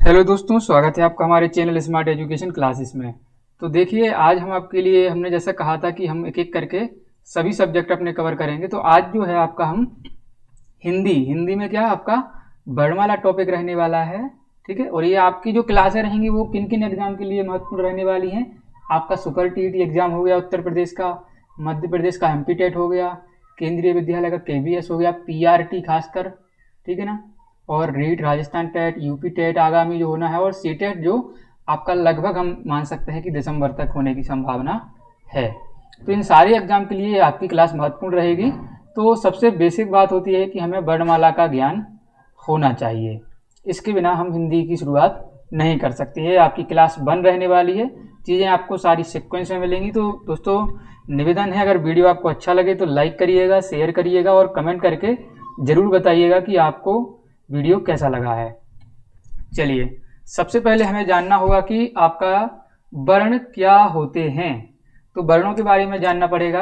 Hello दोस्तों, स्वागत है आपका हमारे चैनल स्मार्ट एजुकेशन क्लासेस में। तो देखिए, आज हम आपके लिए हमने जैसा कहा था कि हम एक एक करके सभी सब्जेक्ट अपने कवर करेंगे। तो आज जो है आपका हम हिंदी में क्या आपका वर्णमाला टॉपिक रहने वाला है, ठीक है। और ये आपकी जो क्लासें रहेंगी वो किन किन एग्जाम के लिए महत्वपूर्ण रहने वाली हैं। आपका सुपर टीईटी एग्जाम हो गया उत्तर प्रदेश का, मध्य प्रदेश का एमपी टेट हो गया, केंद्रीय विद्यालय का केवीएस हो गया, पीआरटी खासकर, ठीक है ना, और रीट राजस्थान टेट, यूपी टेट आगामी जो होना है, और सी टेट जो आपका लगभग हम मान सकते हैं कि दिसंबर तक होने की संभावना है। तो इन सारे एग्जाम के लिए आपकी क्लास महत्वपूर्ण रहेगी। तो सबसे बेसिक बात होती है कि हमें वर्णमाला का ज्ञान होना चाहिए, इसके बिना हम हिंदी की शुरुआत नहीं कर सकते। ये आपकी क्लास 1 रहने वाली है, चीज़ें आपको सारी सीक्वेंस में मिलेंगी। तो दोस्तों निवेदन है, अगर वीडियो आपको अच्छा लगे तो लाइक करिएगा, शेयर करिएगा और कमेंट करके ज़रूर बताइएगा कि आपको वीडियो कैसा लगा है। चलिए, सबसे पहले हमें जानना होगा कि आपका वर्ण क्या होते हैं। तो वर्णों के बारे में जानना पड़ेगा।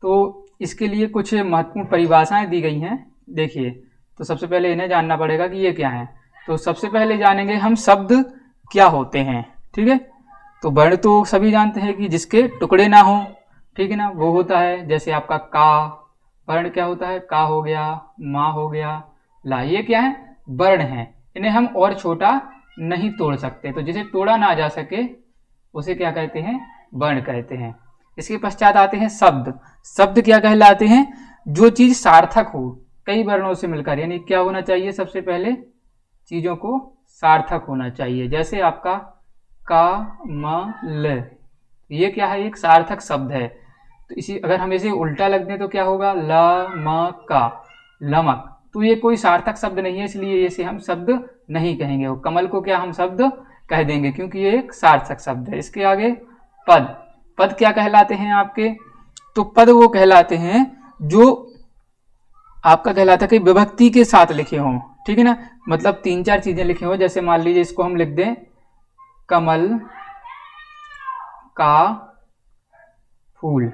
तो इसके लिए कुछ महत्वपूर्ण परिभाषाएं दी गई हैं। देखिए, तो सबसे पहले इन्हें जानना पड़ेगा कि ये क्या है। तो सबसे पहले जानेंगे हम शब्द क्या होते हैं, ठीक है। तो वर्ण तो सभी जानते हैं कि जिसके टुकड़े ना हो, ठीक है ना, वो होता है। जैसे आपका का वर्ण क्या होता है, का हो गया, माँ हो गया, ला, ये क्या है, वर्ण है। इन्हें हम और छोटा नहीं तोड़ सकते। तो जिसे तोड़ा ना जा सके उसे क्या कहते हैं, वर्ण कहते हैं। इसके पश्चात आते हैं शब्द। शब्द क्या कहलाते हैं, जो चीज सार्थक हो कई वर्णों से मिलकर, यानी क्या होना चाहिए, सबसे पहले चीजों को सार्थक होना चाहिए। जैसे आपका का म ल, ये क्या है, एक सार्थक शब्द है। तो इसी अगर हम इसे उल्टा लग दें तो क्या होगा, ल म का, लमक। तो ये कोई सार्थक शब्द नहीं है, इसलिए इसे हम शब्द नहीं कहेंगे। वो कमल को क्या हम शब्द कह देंगे, क्योंकि ये एक सार्थक शब्द है। इसके आगे पद। पद क्या कहलाते हैं आपके, तो पद वो कहलाते हैं जो आपका कहलाता है कि विभक्ति के साथ लिखे हों, ठीक है ना। मतलब 3-4 चीजें लिखे हों। जैसे मान लीजिए इसको हम लिख दें कमल का फूल,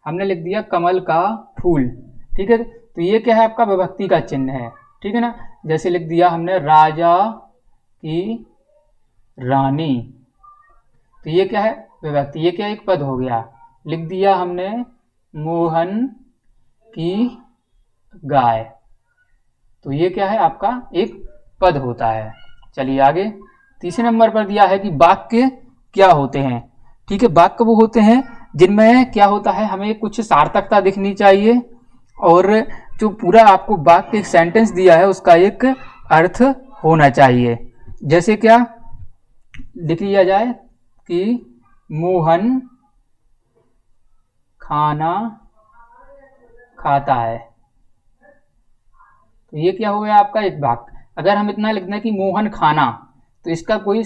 हमने लिख दिया कमल का फूल, ठीक है। तो ये क्या है, आपका विभक्ति का चिन्ह है, ठीक है ना। जैसे लिख दिया हमने राजा की रानी, तो ये क्या है, विभक्ति, ये क्या एक पद हो गया। लिख दिया हमने मोहन की गाय, तो ये क्या है, आपका एक पद होता है। चलिए आगे, तीसरे नंबर पर दिया है कि वाक्य क्या होते हैं, ठीक है। वाक्य वो होते हैं जिनमें क्या होता है, हमें कुछ सार्थकता दिखनी चाहिए, और जो पूरा आपको वाक्य एक सेंटेंस दिया है उसका एक अर्थ होना चाहिए। जैसे क्या लिख लिया जाए कि मोहन खाना खाता है, तो ये क्या हो गया आपका एक वाक्य। अगर हम इतना लिख दें कि मोहन खाना, तो इसका कोई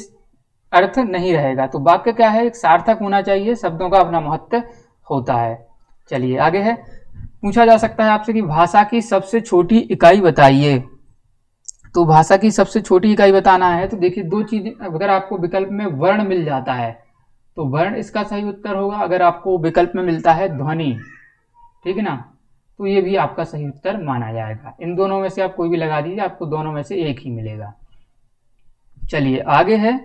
अर्थ नहीं रहेगा। तो वाक्य क्या है, एक सार्थक होना चाहिए, शब्दों का अपना महत्व होता है। चलिए आगे है, पूछा जा सकता है आपसे कि भाषा की सबसे छोटी इकाई बताइए। तो भाषा की सबसे छोटी इकाई बताना है तो देखिए, 2 चीजें, अगर आपको विकल्प में वर्ण मिल जाता है तो वर्ण इसका सही उत्तर होगा। अगर आपको विकल्प में मिलता है ध्वनि, ठीक है ना, तो ये भी आपका सही उत्तर माना जाएगा। इन दोनों में से आप कोई भी लगा दीजिए, आपको दोनों में से एक ही मिलेगा। चलिए आगे है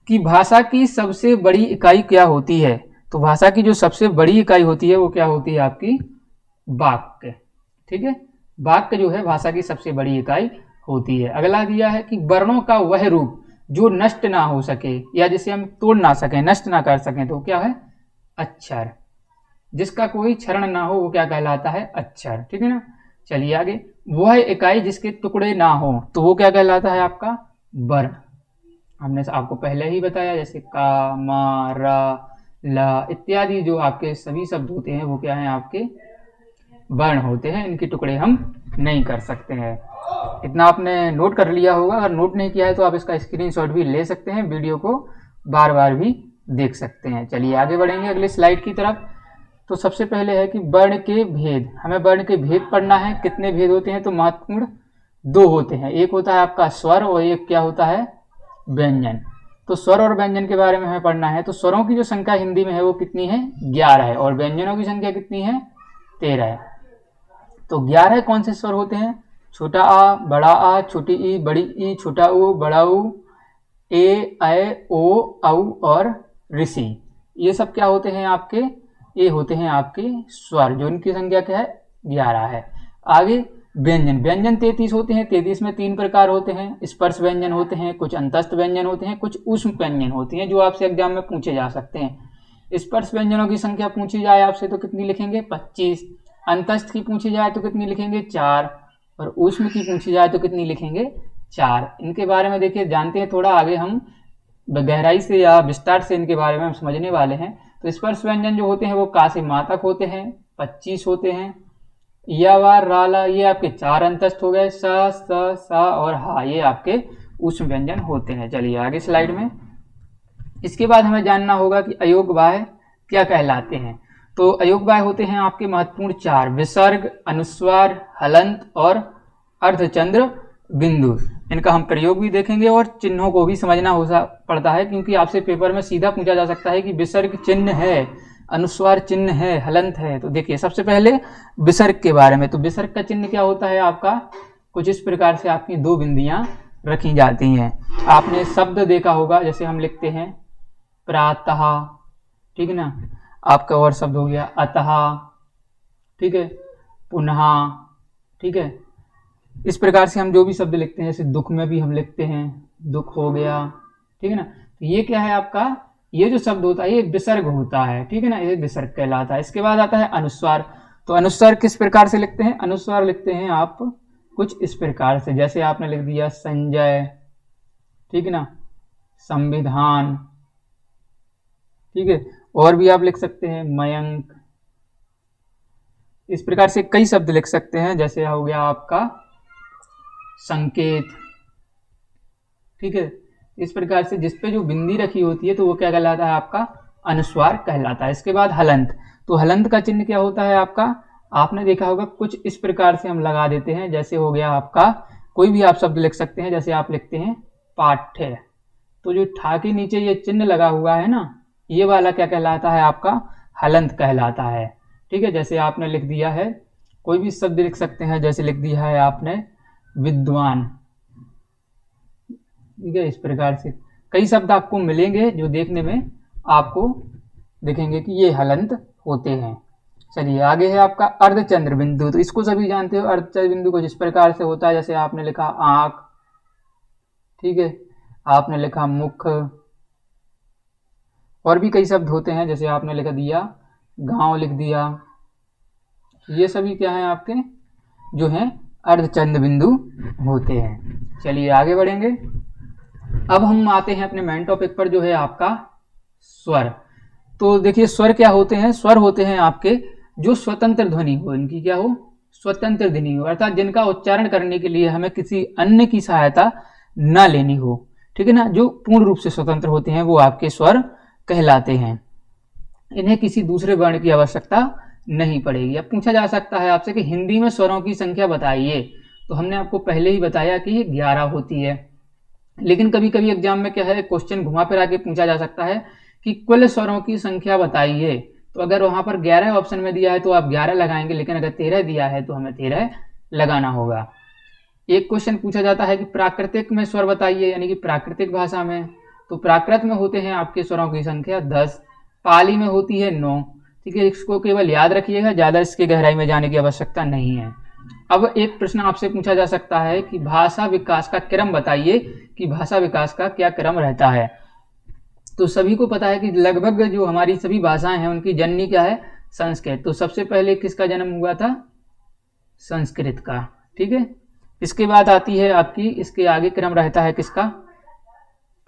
कि भाषा की सबसे बड़ी इकाई क्या होती है। तो भाषा की जो सबसे बड़ी इकाई होती है वो क्या होती है, आपकी वाक्य, ठीक है। वाक्य जो है भाषा की सबसे बड़ी इकाई होती है। अगला दिया है कि वर्णों का वह रूप जो नष्ट ना हो सके, या जिसे हम तोड़ ना सकें, नष्ट ना कर सकें, तो क्या है, अक्षर। जिसका कोई क्षरण ना हो वो क्या कहलाता है, अक्षर, ठीक है ना। चलिए आगे, वह इकाई जिसके टुकड़े ना हो, तो वो क्या कहलाता है, आपका वर्ण। हमने आपको पहले ही बताया, जैसे का, मा, रा, ला इत्यादि जो आपके सभी शब्द होते हैं वो क्या हैं, आपके वर्ण होते हैं। इनके टुकड़े हम नहीं कर सकते हैं। इतना आपने नोट कर लिया होगा। अगर नोट नहीं किया है तो आप इसका स्क्रीनशॉट भी ले सकते हैं, वीडियो को बार बार भी देख सकते हैं। चलिए आगे बढ़ेंगे अगले स्लाइड की तरफ। तो सबसे पहले है कि वर्ण के भेद, हमें वर्ण के भेद पढ़ना है। कितने भेद होते हैं, तो महत्वपूर्ण 2 होते हैं। एक होता है आपका स्वर और एक क्या होता है, व्यंजन। तो स्वर और व्यंजन के बारे में हमें पढ़ना है। तो स्वरों की जो संख्या हिंदी में है वो कितनी है, 11 है, और व्यंजनों की संख्या कितनी है, 13 है। तो 11 कौन से स्वर होते हैं, छोटा आ, बड़ा आ, छोटी ई, बड़ी ई, छोटा ऊ, बड़ा ऊ, ए, ऐ, ओ, औ और ऋषि, ये सब क्या होते हैं आपके, ये होते हैं आपके स्वर, जो इनकी संख्या क्या है 11 है। आगे व्यंजन, व्यंजन 33 होते हैं। 33 में 3 प्रकार होते हैं, स्पर्श व्यंजन होते हैं, कुछ अंतस्थ व्यंजन होते हैं, कुछ ऊष्म व्यंजन होती हैं, जो आपसे एग्जाम में पूछे जा सकते हैं। स्पर्श व्यंजनों की संख्या पूछी जाए आपसे तो कितनी लिखेंगे 25, अंतस्थ की पूछी जाए तो कितनी लिखेंगे 4, और ऊष्म की पूछी जाए तो कितनी लिखेंगे 4। इनके बारे में देखिए जानते हैं, थोड़ा आगे हम गहराई से या विस्तार से इनके बारे में हम समझने वाले हैं। तो स्पर्श व्यंजन जो होते हैं वो का से मातक होते हैं, 25 होते हैं। या वार राला ये आपके 4 अंतस्थ हो गए, स, स, सा और हा ये आपके ऊष्म व्यंजन होते हैं। चलिए आगे स्लाइड में। इसके बाद हमें जानना होगा कि अयोग्यवाय क्या कहलाते हैं। तो अयोग्यवाय होते हैं आपके महत्वपूर्ण 4, विसर्ग, अनुस्वार, हलंत और अर्धचंद्र बिंदु। इनका हम प्रयोग भी देखेंगे और चिन्हों को भी समझना हो पड़ता है, क्योंकि आपसे पेपर में सीधा पूछा जा सकता है कि विसर्ग चिन्ह है, अनुस्वार चिन्ह है, हलंत है। तो देखिए सबसे पहले विसर्ग के बारे में। तो विसर्ग का चिन्ह क्या होता है आपका, कुछ इस प्रकार से आपकी 2 बिंदियां रखी जाती हैं। आपने शब्द देखा होगा, जैसे हम लिखते हैं प्रातः, ठीक है ना, आपका और शब्द हो गया अतः, ठीक है, पुनः, ठीक है। इस प्रकार से हम जो भी शब्द लिखते हैं, जैसे दुख में भी हम लिखते हैं दुख हो गया, ठीक है ना। तो ये क्या है आपका, ये जो शब्द होता है ये विसर्ग होता है, ठीक है ना, ये विसर्ग कहलाता है। इसके बाद आता है अनुस्वार। तो अनुस्वार किस प्रकार से लिखते हैं, अनुस्वार लिखते हैं आप कुछ इस प्रकार से, जैसे आपने लिख दिया संजय, ठीक है ना, संविधान, ठीक है, और भी आप लिख सकते हैं मयंक। इस प्रकार से कई शब्द लिख सकते हैं, जैसे हो गया आपका संकेत, ठीक है। इस प्रकार से जिस पे जो बिंदी रखी होती है तो वो क्या कहलाता है आपका अनुस्वार कहलाता है। इसके बाद हलंत। तो हलंत का चिन्ह क्या होता है आपका, आपने देखा होगा कुछ इस प्रकार से हम लगा देते हैं, जैसे हो गया आपका कोई भी आप शब्द लिख सकते हैं, जैसे आप लिखते हैं पाठ्य, तो जो ठा के नीचे ये चिन्ह लगा हुआ है ना, ये वाला क्या कहलाता है आपका हलंत कहलाता है, ठीक है। जैसे आपने लिख दिया है, कोई भी शब्द लिख सकते हैं, जैसे लिख दिया है आपने विद्वान, ठीक है। इस प्रकार से कई शब्द आपको मिलेंगे जो देखने में आपको दिखेंगे कि ये हलंत होते हैं। चलिए आगे है आपका अर्धचंद्र बिंदु। तो इसको सभी जानते हो, अर्धचंद्र बिंदु को जिस प्रकार से होता है, जैसे आपने लिखा आंख, ठीक है, आपने लिखा मुख, और भी कई शब्द होते हैं, जैसे आपने लिख दिया गांव, लिख दिया, ये सभी क्या है आपके जो हैं अर्धचंद्र बिंदु होते हैं। चलिए आगे बढ़ेंगे। अब हम आते हैं अपने मेन टॉपिक पर, जो है आपका स्वर। तो देखिए स्वर क्या होते हैं, स्वर होते हैं आपके जो स्वतंत्र ध्वनि हो, इनकी क्या हो स्वतंत्र ध्वनि हो, अर्थात जिनका उच्चारण करने के लिए हमें किसी अन्य की सहायता न लेनी हो, ठीक है ना, जो पूर्ण रूप से स्वतंत्र होते हैं वो आपके स्वर कहलाते हैं। इन्हें किसी दूसरे वर्ण की आवश्यकता नहीं पड़ेगी। अब पूछा जा सकता है आपसे कि हिंदी में स्वरों की संख्या बताइए, तो हमने आपको पहले ही बताया कि ये 11 होती है, लेकिन कभी कभी एग्जाम में क्या है क्वेश्चन घुमा फिरा के पूछा जा सकता है कि कुल स्वरों की संख्या बताइए। तो अगर वहां पर 11 ऑप्शन में दिया है तो आप 11 लगाएंगे, लेकिन अगर 13 दिया है तो हमें 13 लगाना होगा। एक क्वेश्चन पूछा जाता है कि प्राकृतिक में स्वर बताइए, यानी कि प्राकृतिक भाषा में, तो प्राकृत में होते हैं आपके स्वरों की संख्या 10, पाली में होती है 9, ठीक है। इसको केवल याद रखिएगा, ज़्यादा इसके गहराई में जाने की आवश्यकता नहीं है। अब एक प्रश्न आपसे पूछा जा सकता है कि भाषा विकास का क्रम बताइए, कि भाषा विकास का क्या क्रम रहता है। तो सभी को पता है कि लगभग जो हमारी सभी भाषाएं हैं उनकी जननी क्या है संस्कृत। तो सबसे पहले किसका जन्म हुआ था संस्कृत का, ठीक है। इसके बाद आती है आपकी, इसके आगे क्रम रहता है किसका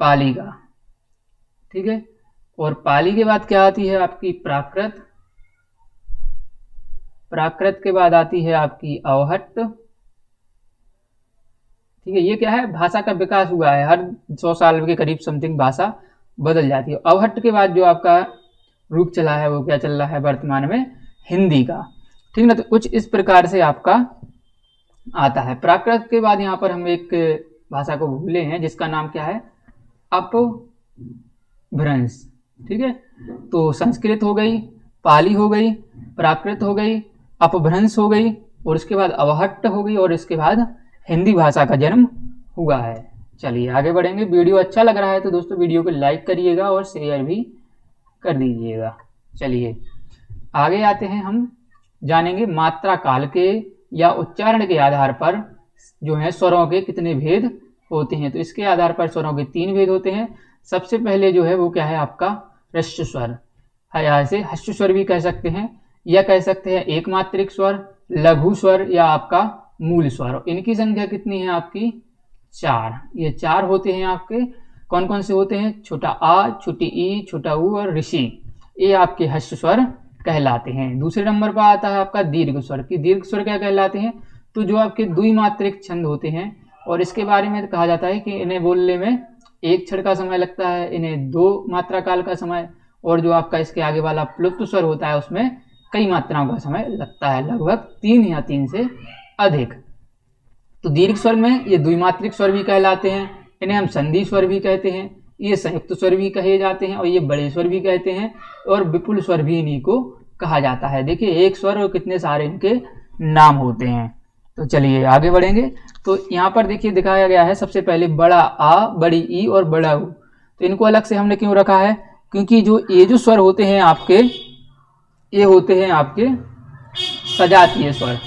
पाली का, ठीक है। और पाली के बाद क्या आती है आपकी प्राकृत, प्राकृत के बाद आती है आपकी अवहट्ट, ठीक है। ये क्या है भाषा का विकास हुआ है, हर 100 साल के करीब समथिंग भाषा बदल जाती है। अवहट्ट के बाद जो आपका रूप चला है वो क्या चल रहा है वर्तमान में हिंदी का, ठीक ना। तो कुछ इस प्रकार से आपका आता है। प्राकृत के बाद यहाँ पर हम एक भाषा को भूले हैं जिसका नाम क्या है अपभ्रंश, ठीक है। तो संस्कृत हो गई, पाली हो गई, प्राकृत हो गई, अपभ्रंश हो गई, और उसके बाद अवहट्ट हो गई और इसके बाद हिंदी भाषा का जन्म हुआ है। चलिए आगे बढ़ेंगे। वीडियो अच्छा लग रहा है तो दोस्तों वीडियो को लाइक करिएगा और शेयर भी कर दीजिएगा। चलिए आगे आते हैं, हम जानेंगे मात्रा काल के या उच्चारण के आधार पर जो है स्वरों के कितने भेद होते हैं। तो इसके आधार पर स्वरों के 3 भेद होते हैं। सबसे पहले जो है वो क्या है आपका ह्रस्व स्वर, या इसे हस्व स्वर भी कह सकते हैं, या कह सकते हैं एक मात्रिक स्वर, लघु स्वर या आपका मूल स्वर। इनकी संख्या कितनी है आपकी 4। ये 4 होते हैं आपके। कौन कौन से होते हैं? छोटा आ, छोटी ई, छोटा ऊ और ऋषि, ये आपके हस्व स्वर कहलाते हैं। दूसरे नंबर पर आता है आपका दीर्घ स्वर। कि दीर्घ स्वर क्या कहलाते हैं? तो जो आपके द्विमात्रिक छंद होते हैं और इसके बारे में कहा जाता है कि इन्हें बोलने में 1 क्षण का समय लगता है, इन्हें 2 मात्रा काल का समय, और जो आपका इसके आगे वाला प्लुप्त स्वर होता है उसमें कई मात्राओं का समय लगता है, लगभग 3 या 3 से अधिक। तो दीर्घ स्वर में ये द्विमात्रिक स्वर भी कहलाते हैं, इन्हें हम संधि स्वर भी कहते हैं, ये संयुक्त स्वर भी कहे जाते हैं और ये बड़े स्वर भी कहते हैं, और विपुल स्वर भी इन्हीं को कहा जाता है। देखिए एक स्वर और कितने सारे इनके नाम होते हैं। तो चलिए आगे बढ़ेंगे। तो यहाँ पर देखिए दिखाया गया है सबसे पहले बड़ा आ, बड़ी ई और बड़ा ऊ। तो इनको अलग से हमने क्यों रखा है? क्योंकि ये जो स्वर होते हैं आपके, ये होते हैं आपके सजातीय स्वर,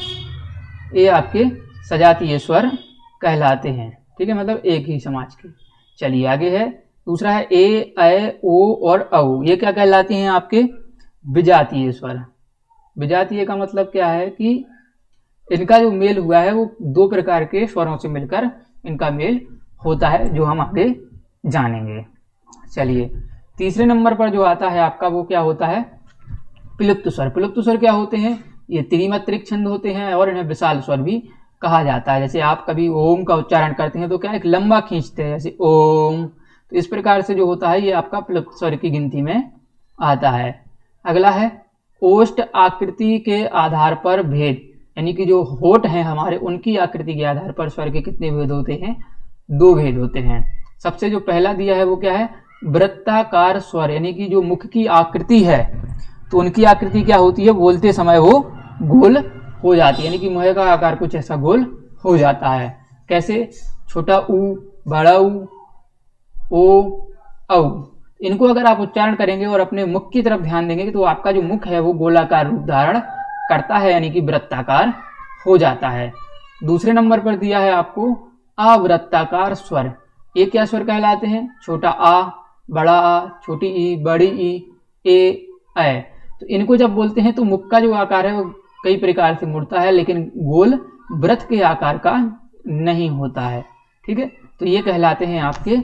ये आपके सजातीय स्वर कहलाते हैं। ठीक है, मतलब एक ही समाज के। चलिए आगे है, दूसरा है ए, ऐ, ओ और औ। ये क्या कहलाते हैं आपके विजातीय स्वर। विजातीय का मतलब क्या है कि इनका जो मेल हुआ है वो 2 प्रकार के स्वरों से मिलकर इनका मेल होता है, जो हम आगे जानेंगे। चलिए तीसरे नंबर पर जो आता है आपका वो क्या होता है? प्लुप्त स्वर। प्लुप्त स्वर क्या होते हैं? ये त्रिमात्रिक छंद होते हैं और इन्हें विशाल स्वर भी कहा जाता है। जैसे आप कभी ओम का उच्चारण करते हैं तो क्या एक लंबा खींचते हैं, जैसे ओम। तो इस प्रकार से जो होता है ये आपका प्लुप्त स्वर की गिनती में आता है। अगला है ओष्ठ आकृति के आधार पर भेद, यानी कि जो होठ हैं हमारे उनकी आकृति के आधार पर स्वर के कितने भेद होते हैं? 2 भेद होते हैं। सबसे जो पहला दिया है वो क्या है? वृत्ताकार स्वर, यानी कि जो मुख की आकृति है तो उनकी आकृति क्या होती है? बोलते समय वो गोल हो जाती है, यानी कि मुंह का आकार कुछ ऐसा गोल हो जाता है। कैसे? छोटा ऊ, बड़ा ऊ, ओ, औ। इनको अगर आप उच्चारण करेंगे और अपने मुख की तरफ ध्यान देंगे तो आपका जो मुख है वो गोलाकार रूप धारण करता है, यानी कि वृत्ताकार हो जाता है। दूसरे नंबर पर दिया है आपको अवृत्ताकार स्वर। ये क्या स्वर कहलाते हैं? छोटा आ, बड़ा आ, छोटी ई, बड़ी ई, ए, ऐ। तो इनको जब बोलते हैं तो मुख का जो आकार है वो कई प्रकार से मुड़ता है, लेकिन गोल वृत्त के आकार का नहीं होता है। ठीक है, तो ये कहलाते हैं आपके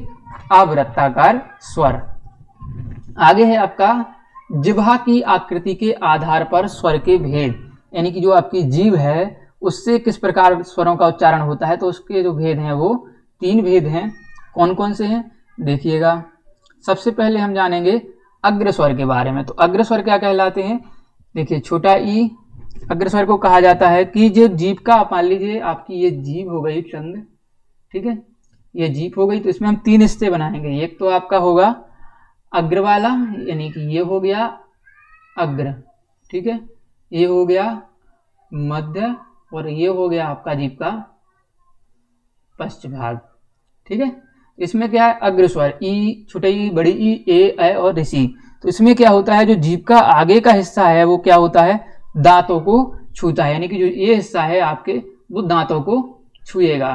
अवृत्ताकार स्वर। आगे है आपका जिह्वा की आकृति के आधार पर स्वर के भेद, यानी कि जो आपकी जीभ है उससे किस प्रकार स्वरों का उच्चारण होता है। तो उसके जो भेद हैं वो 3 भेद हैं। कौन कौन से हैं देखिएगा। सबसे पहले हम जानेंगे अग्रस्वर के बारे में। तो अग्रस्वर क्या कहलाते हैं? देखिए छोटा ई अग्रस्वर को कहा जाता है कि जो जीभ का, मान लीजिए आपकी ये जीभ हो गई चंद, ठीक है, ये जीभ हो गई, तो इसमें हम 3 हिस्से बनाएंगे। एक तो आपका होगा अग्र वाला, यानी कि ये हो गया अग्र, ठीक है, ये हो गया मध्य और ये हो गया आपका जीभ का पश्च भाग। ठीक है, इसमें क्या है? अग्रस्वर ई, छोटा ई, बड़ी ई, ए, ऐ और ऋषि। तो इसमें क्या होता है? जो जीभ का आगे का हिस्सा है वो क्या होता है? दांतों को छूता है, यानी कि जो ये हिस्सा है आपके वो दांतों को छुएगा।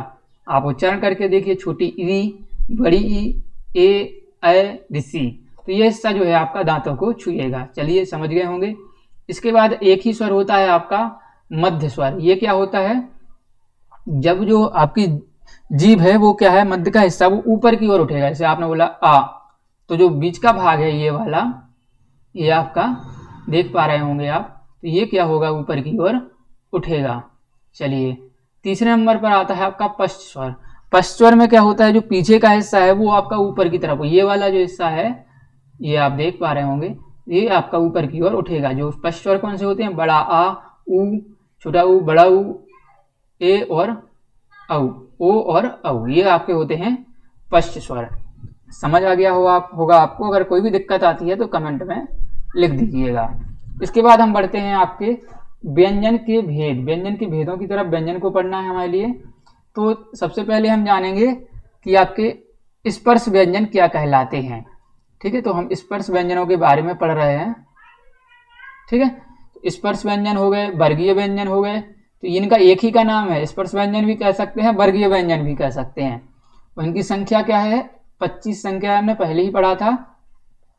आप उच्चारण करके देखिए, छोटी ई, बड़ी ई, ए, ऐ, ऋषि। तो ये हिस्सा जो है आपका दांतों को छुएगा। चलिए समझ गए होंगे। इसके बाद एक ही स्वर होता है आपका मध्य स्वर। ये क्या होता है? जब जो आपकी जीभ है वो क्या है? मध्य का हिस्सा वो ऊपर की ओर उठेगा। जैसे आपने बोला आ, तो जो बीच का भाग है ये वाला, ये आपका देख पा रहे होंगे आप, तो ये क्या होगा? ऊपर की ओर उठेगा। चलिए तीसरे नंबर पर आता है आपका पश्च स्वर। पश्च स्वर में क्या होता है? जो पीछे का हिस्सा है वो आपका ऊपर की तरफ, ये वाला जो हिस्सा है ये आप देख पा रहे होंगे, ये आपका ऊपर की ओर उठेगा। जो पश्च स्वर कौन से होते हैं? बड़ा आ, ऊ, छोटा ऊ, बड़ा ऊ, ए और औ, ओ और औ, ये आपके होते हैं पश्च स्वर। समझ आ गया होगा आपको। अगर कोई भी दिक्कत आती है तो कमेंट में लिख दीजिएगा। इसके बाद हम बढ़ते हैं आपके व्यंजन के भेद, व्यंजन के भेदों की तरफ व्यंजन को पढ़ना है हमारे लिए। तो सबसे पहले हम जानेंगे कि आपके स्पर्श व्यंजन क्या कहलाते हैं। ठीक है, तो हम स्पर्श व्यंजनों के बारे में पढ़ रहे हैं। ठीक है, तो स्पर्श व्यंजन हो गए, वर्गीय व्यंजन हो गए, तो इनका एक ही का नाम है, स्पर्श व्यंजन भी कह सकते हैं, वर्गीय व्यंजन भी कह सकते हैं। और इनकी संख्या क्या है, 25 संख्या हमने पहले ही पढ़ा था,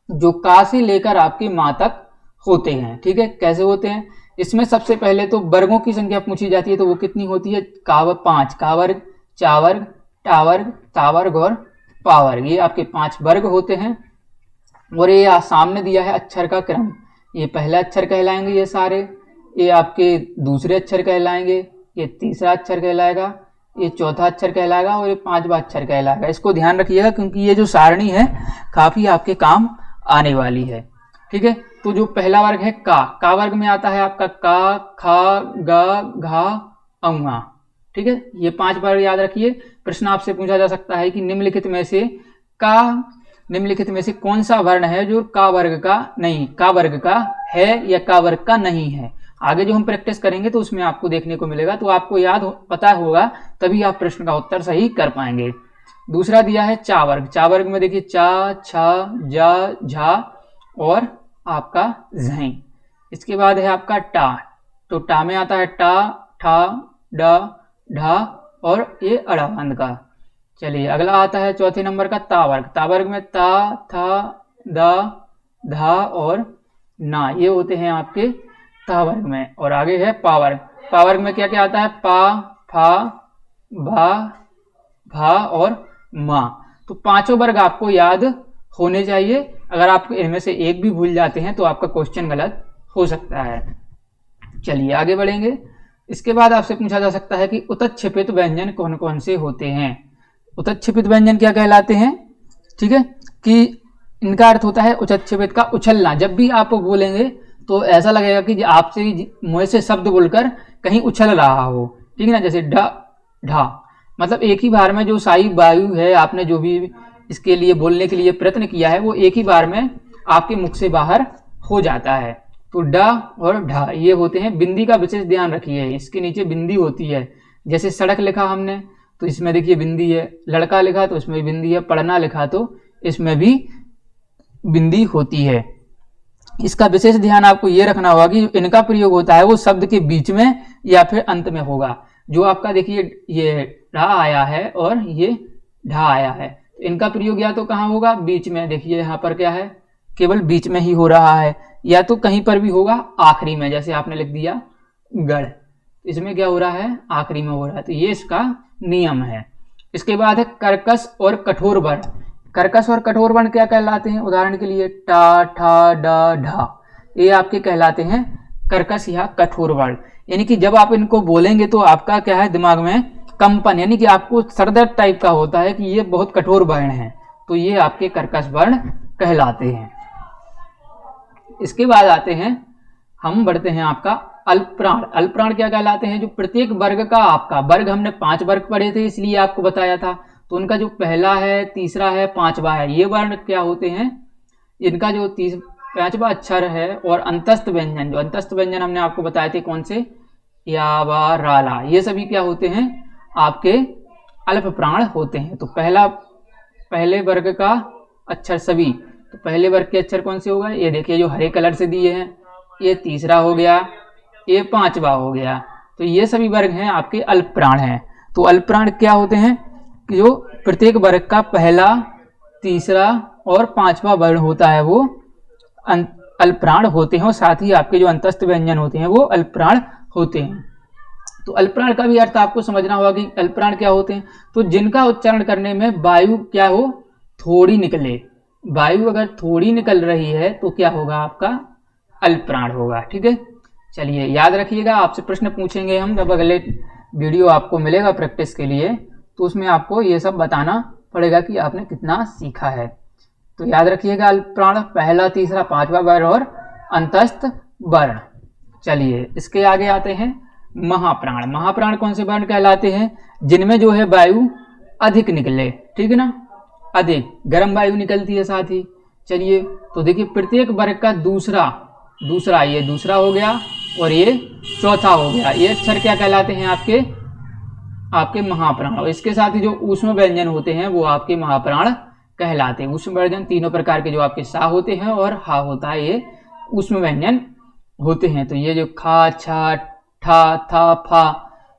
जो का से लेकर आपके माँ तक होते हैं। ठीक है, कैसे होते हैं, इसमें सबसे पहले तो वर्गों की संख्या पूछी जाती है, तो वो कितनी होती है, पाँच, का वर्ग, चा वर्ग, टा वर्ग, ता वर्ग और पा वर्ग, ये आपके 5 वर्ग होते हैं। और ये सामने दिया है अक्षर का क्रम, ये पहला अक्षर कहलाएंगे ये सारे, ये आपके दूसरे अक्षर कहलाएंगे, ये तीसरा अक्षर कहलाएगा, ये चौथा अक्षर कहलाएगा और ये 5वां अक्षर कहलाएगा। इसको ध्यान रखिएगा क्योंकि ये जो सारणी है काफी आपके काम आने वाली है। ठीक है, तो जो पहला वर्ग है का वर्ग में आता है आपका का, खा, गा, घा, औंगा। ठीक है, ये 5 वर्ग याद रखिए। प्रश्न आपसे पूछा जा सकता है कि निम्नलिखित में से कौन सा वर्ण है जो का वर्ग का है या का वर्ग का नहीं है। आगे जो हम प्रैक्टिस करेंगे तो उसमें आपको देखने को मिलेगा, तो आपको पता होगा तभी आप प्रश्न का उत्तर सही कर पाएंगे। दूसरा दिया है चा वर्ग में देखिए चा, छा, जा, झा और आपका झई। इसके बाद है आपका टा, तो टा में आता है टा, ठा, डा, ढा और ये अड़ाबंद का। चलिए अगला आता है चौथे नंबर का ता वर्ग में ता, था, दा, धा और ना, ये होते हैं आपके ता वर्ग में। और आगे है पा वर्ग में क्या क्या आता है, पा, फा, भा, भा और मा। तो 5 वर्ग आपको याद होने चाहिए, अगर आप इनमें से एक भी भूल जाते हैं तो आपका क्वेश्चन गलत हो सकता है। चलिए आगे बढ़ेंगे। इसके बाद आपसे पूछा जा सकता है कि उतक्षेपित व्यंजन कौन कौन से होते हैं। उतक्षेपित व्यंजन क्या कहलाते हैं, ठीक है, कि इनका अर्थ होता है उतक्षेपित का उछलना। जब भी आप बोलेंगे तो ऐसा लगेगा कि आपसे मुंह से शब्द बोलकर कहीं उछल रहा हो। ठीक है ना, जैसे ढ, ढा, मतलब एक ही बार में जो साई वायु है, आपने जो भी इसके लिए बोलने के लिए प्रयत्न किया है वो एक ही बार में आपके मुख से बाहर हो जाता है। तो ड और ढा ये होते हैं। बिंदी का विशेष ध्यान रखिए, इसके नीचे बिंदी होती है। जैसे सड़क लिखा हमने तो इसमें देखिए बिंदी है, लड़का लिखा तो इसमें बिंदी है, पढ़ना लिखा तो इसमें भी बिंदी होती है। इसका विशेष ध्यान आपको ये रखना होगा कि इनका प्रयोग होता है वो शब्द के बीच में या फिर अंत में होगा। जो आपका देखिए ये ढा आया है और ये ढा आया है, इनका प्रयोग या तो कहाँ होगा, बीच में। देखिए यहाँ पर क्या है, केवल बीच में ही हो रहा है, या तो कहीं पर भी होगा आखिरी में, जैसे आपने लिख दिया गढ़, इसमें क्या हो रहा है, आखिरी में हो रहा है। तो ये इसका नियम है। इसके बाद है कर्कश और कठोर वर्ण। कर्कश और कठोर वर्ण क्या कहलाते हैं, उदाहरण के लिए टा, ठा, डा, ढा, ये आपके कहलाते हैं कर्कश या कठोर वर्ण। यानी कि जब आप इनको बोलेंगे तो आपका क्या है, दिमाग में कंपन, यानी कि आपको सरदर्द टाइप का होता है कि ये बहुत कठोर वर्ण है, तो ये आपके कर्कश वर्ण कहलाते हैं। इसके बाद आते हैं, हम बढ़ते हैं आपका अल्पप्राण। अल्पप्राण क्या कहलाते हैं, जो प्रत्येक वर्ग का, आपका वर्ग हमने 5 वर्ग पढ़े थे इसलिए आपको बताया था, तो उनका जो पहला है, तीसरा है, 5वां है, ये वर्ण क्या होते हैं, इनका जो 5वां अक्षर है और अंतस्थ व्यंजन, जो अंतस्थ व्यंजन हमने आपको बताए थे कौन से, या, वा, राला, ये सभी क्या होते हैं, आपके अल्पप्राण होते हैं। तो पहले वर्ग का अक्षर सभी, तो पहले वर्ग के अक्षर कौन से होगा, ये देखिए जो हरे कलर से दिए हैं, ये तीसरा हो गया, ये 5वां हो गया, तो ये सभी वर्ग हैं आपके अल्पप्राण हैं। तो अल्पप्राण क्या होते हैं कि जो प्रत्येक वर्ग का पहला, तीसरा और 5वां वर्ण होता है वो अल्पप्राण होते हैं, और साथ ही आपके जो अंतस्थ व्यंजन होते हैं वो अल्पप्राण होते हैं। तो अल्पप्राण का भी अर्थ आपको समझना होगा कि अल्पप्राण क्या होते हैं, तो जिनका उच्चारण करने में वायु क्या हो, थोड़ी निकले। वायु अगर थोड़ी निकल रही है तो क्या होगा, आपका अल्पप्राण होगा। ठीक है, चलिए याद रखिएगा, आपसे प्रश्न पूछेंगे हम जब अगले वीडियो आपको मिलेगा प्रैक्टिस के लिए, तो उसमें आपको ये सब बताना पड़ेगा कि आपने कितना सीखा है। तो याद रखिएगा, अल्पप्राण पहला, तीसरा, 5वां वर्ण और अंतस्थ वर्ण। चलिए इसके आगे आते हैं महाप्राण। महाप्राण कौन से वर्ण कहलाते हैं, जिनमें जो है वायु अधिक निकले। ठीक है ना, अधिक गर्म वायु निकलती है साथ ही। चलिए तो देखिए प्रत्येक वर्ग का दूसरा, ये दूसरा हो गया, और ये चौथा हो गया। ये अक्षर क्या कहलाते हैं? आपके महाप्राण। और इसके साथ ही जो ऊष्म व्यंजन होते हैं वो आपके महाप्राण कहलाते हैं। ऊष्म व्यंजन तीनों प्रकार के जो आपके सा होते हैं और हा होता है, ये ऊष्म व्यंजन होते हैं। तो ये जो खा, छा, ठा, था, फा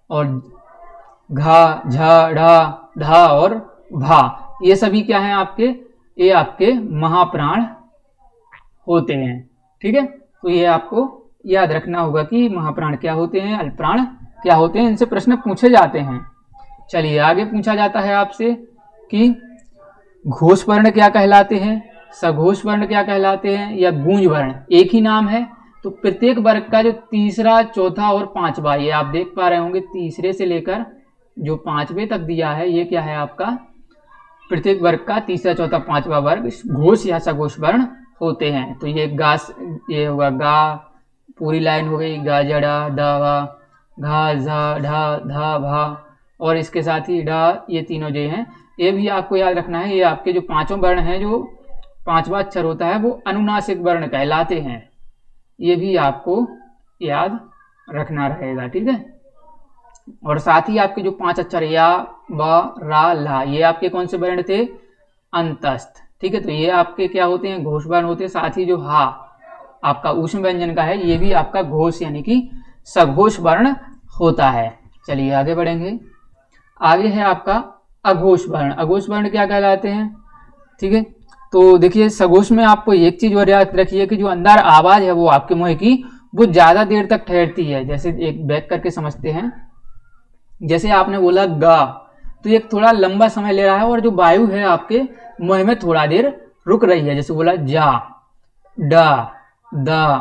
और घा, झा, ढा, धा और भा, ये सभी क्या हैं आपके? ये आपके महाप्राण होते हैं। ठीक है, तो ये आपको याद रखना होगा कि महाप्राण क्या होते हैं, अल्पप्राण क्या होते हैं। इनसे प्रश्न पूछे जाते हैं। चलिए आगे पूछा जाता है आपसे कि घोष वर्ण क्या कहलाते हैं, सघोष वर्ण क्या कहलाते हैं, या गूंज वर्ण एक ही नाम है। तो प्रत्येक वर्ग का जो तीसरा, चौथा और पांचवा, ये आप देख पा रहे होंगे, तीसरे से लेकर जो पांचवे तक दिया है, ये क्या है आपका? प्रत्येक वर्ग का तीसरा, चौथा, पांचवा वर्ग घोष या सघोष वर्ण होते हैं। तो ये ये होगा गा, पूरी लाइन हो गई, गा, जड़ा, दावा, घा, झा, ढा, धा, भा, और इसके साथ ही डा, ये तीनों जो हैं, ये भी आपको याद रखना है। ये आपके जो पांचों वर्ण हैं, जो पांचवा अक्षर होता है, वो अनुनासिक वर्ण कहलाते हैं। ये भी आपको याद रखना रहेगा। ठीक है, और साथ ही आपके जो पांच अक्षर या, ब, रा, ला, ये आपके कौन से वर्ण थे? अंतस्थ। ठीक है, तो ये आपके क्या होते हैं? घोष वर्ण होते हैं। साथ ही जो हा आपका ऊष्म व्यंजन का है, ये भी आपका घोष यानी कि सघोष वर्ण होता है। चलिए आगे बढ़ेंगे। आगे है आपका अघोष वर्ण। अघोष वर्ण क्या कहलाते हैं? ठीक है, तो देखिए सघोष में आपको एक चीज और याद रखिए कि जो अंदर आवाज है वो आपके मुंह की, वो ज्यादा देर तक ठहरती है। जैसे एक बैक करके समझते हैं, जैसे आपने बोला गा, तो ये थोड़ा लंबा समय ले रहा है, और जो वायु है आपके मुंह में थोड़ा देर रुक रही है। जैसे बोला जा, डा, दा,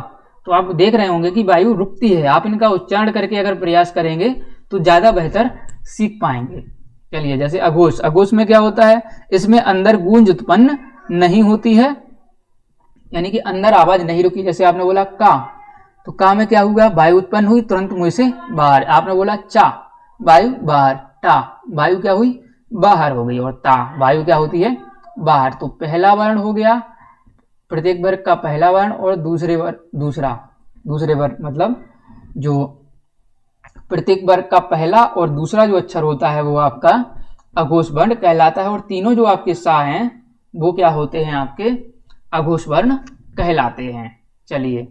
तो आप देख रहे होंगे कि वायु रुकती है। आप इनका उच्चारण करके अगर प्रयास करेंगे तो ज्यादा बेहतर सीख पाएंगे। चलिए, जैसे अघोष, अघोष में क्या होता है? इसमें अंदर गूंज उत्पन्न नहीं होती है, यानी कि अंदर आवाज नहीं रुकी। जैसे आपने बोला का, तो का में क्या हुआ? वायु उत्पन्न हुई, तुरंत मुंह से बाहर। आपने बोला चा, वायु बाहर। टा, वायु क्या हुई? बाहर हो गई। और ता, वायु क्या होती है? बाहर। तो पहला वर्ण हो गया प्रत्येक वर्ग का पहला वर्ण, और दूसरे वर्ग मतलब जो प्रत्येक वर्ग का पहला और दूसरा जो अक्षर होता है वो आपका अघोष वर्ण कहलाता है। और तीनों जो आपके सा हैं वो क्या होते हैं? आपके अघोष वर्ण कहलाते हैं। चलिए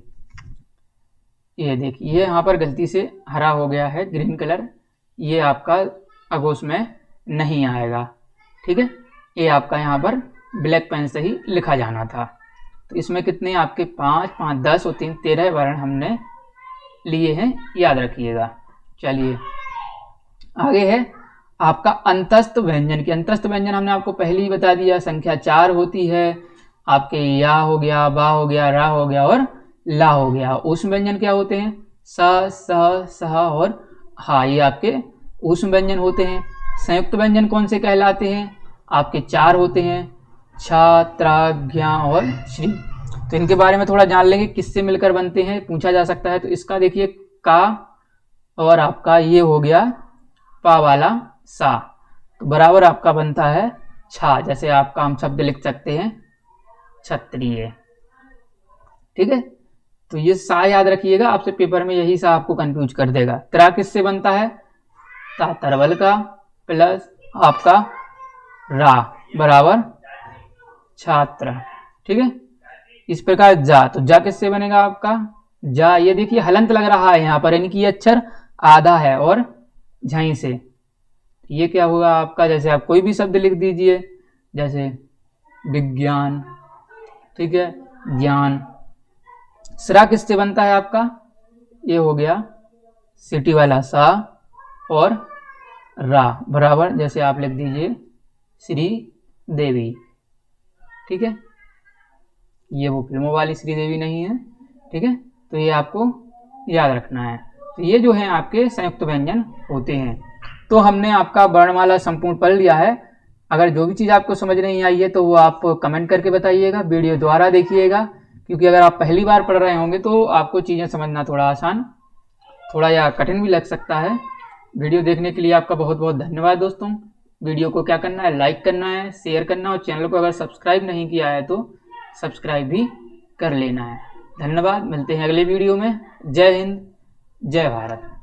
ये देखिए, यहाँ पर गलती से हरा हो गया है, ग्रीन कलर, ये आपका अघोष में नहीं आएगा। ठीक है, ये आपका यहाँ पर ब्लैक पेन से ही लिखा जाना था। तो इसमें कितने आपके 5, 5, 10 और 3, 13 वर्ण हमने लिए हैं, याद रखिएगा। चलिए आगे है आपका अंतस्थ व्यंजन की। अंतस्थ व्यंजन हमने आपको पहले ही बता दिया, संख्या 4 होती है। आपके या हो गया, बा हो गया, रा हो गया और ला हो गया। ऊष्म व्यंजन क्या होते हैं? स, सह, सह और हा, ये आपके ऊष्म व्यंजन होते हैं। संयुक्त व्यंजन कौन से कहलाते हैं? आपके 4 होते हैं, छ, त्र, ज्ञ और श्री। तो इनके बारे में थोड़ा जान लेंगे, किससे मिलकर बनते हैं, पूछा जा सकता है। तो इसका देखिए का और आपका ये हो गया पा वाला सा, तो बराबर आपका बनता है छा। जैसे आपका हम शब्द लिख सकते हैं क्षत्रिय। ठीक है, तो ये सा याद रखिएगा, आपसे पेपर में यही सा आपको कंफ्यूज कर देगा। त्रा किससे बनता है? ता तरवल का प्लस आपका रा बराबर छात्र। ठीक है, इस प्रकार जा, तो जा किससे बनेगा आपका? जा, ये देखिए हलंत लग रहा है यहाँ पर, यानी कि अक्षर आधा है, और झई से ये क्या होगा आपका? जैसे आप कोई भी शब्द लिख दीजिए, जैसे विज्ञान, ठीक है, ज्ञान। सरा किससे बनता है आपका? ये हो गया सिटी वाला सा और रा बराबर, जैसे आप लिख दीजिए श्री देवी। ठीक है, ये वो फिल्मों वाली श्री देवी नहीं है। ठीक है, तो ये आपको याद रखना है। तो ये जो है आपके संयुक्त व्यंजन होते हैं। तो हमने आपका वर्णमाला संपूर्ण पढ़ लिया है। अगर जो भी चीज़ आपको समझ नहीं आई है तो वो आप कमेंट करके बताइएगा, वीडियो द्वारा देखिएगा, क्योंकि अगर आप पहली बार पढ़ रहे होंगे तो आपको चीज़ें समझना थोड़ा आसान, थोड़ा या कठिन भी लग सकता है। वीडियो देखने के लिए आपका बहुत बहुत धन्यवाद दोस्तों। वीडियो को क्या करना है? लाइक करना है, शेयर करना है, और चैनल को अगर सब्सक्राइब नहीं किया है तो सब्सक्राइब भी कर लेना है। धन्यवाद, मिलते हैं अगले वीडियो में। जय हिंद, जय भारत।